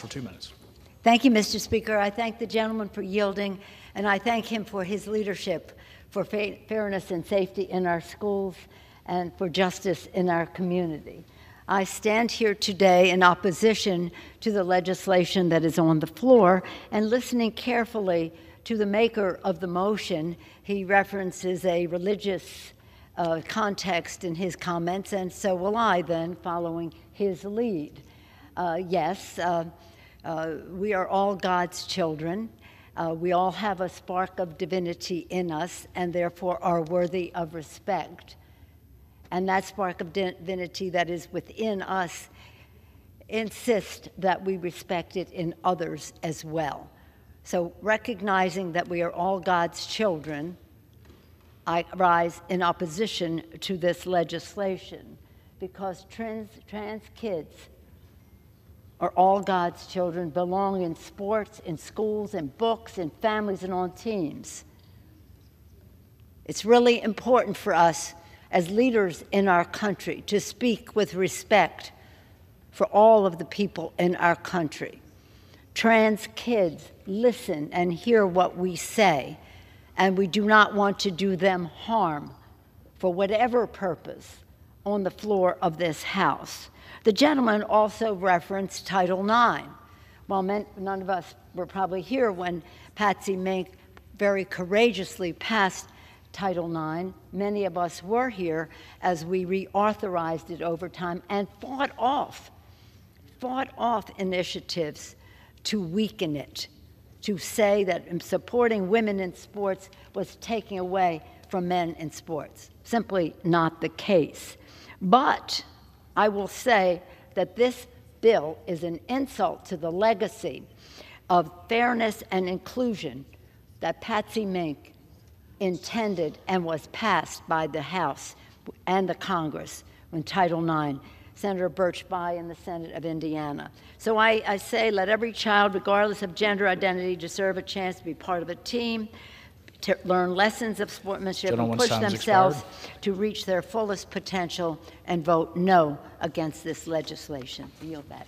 for 2 minutes. Thank you, Mr. Speaker. I thank the gentleman for yielding, and I thank him for his leadership for fairness and safety in our schools and for justice in our community. I stand here today in opposition to the legislation that is on the floor and listening carefully to the maker of the motion. He references a religious context in his comments, and so will I then, following his lead. Yes, we are all God's children. We all have a spark of divinity in us and therefore are worthy of respect. And that spark of divinity that is within us insists that we respect it in others as well. So recognizing that we are all God's children, I rise in opposition to this legislation because trans kids are all God's children, belong in sports, in schools, in books, in families, and on teams. It's really important for us as leaders in our country to speak with respect for all of the people in our country. Trans kids listen and hear what we say, and we do not want to do them harm for whatever purpose on the floor of this House. The gentleman also referenced Title IX. Well, none of us were probably here when Patsy Mink very courageously passed Title IX. Many of us were here as we reauthorized it over time and fought off initiatives to weaken it, to say that supporting women in sports was taking away from men in sports. Simply not the case. But I will say that this bill is an insult to the legacy of fairness and inclusion that Patsy Mink intended and was passed by the House and the Congress when Title IX, Senator Birch Bayh in the Senate of Indiana. So I say let every child, regardless of gender identity, deserve a chance to be part of a team, to learn lessons of sportsmanship and push themselves to reach their fullest potential and vote no against this legislation. I yield back.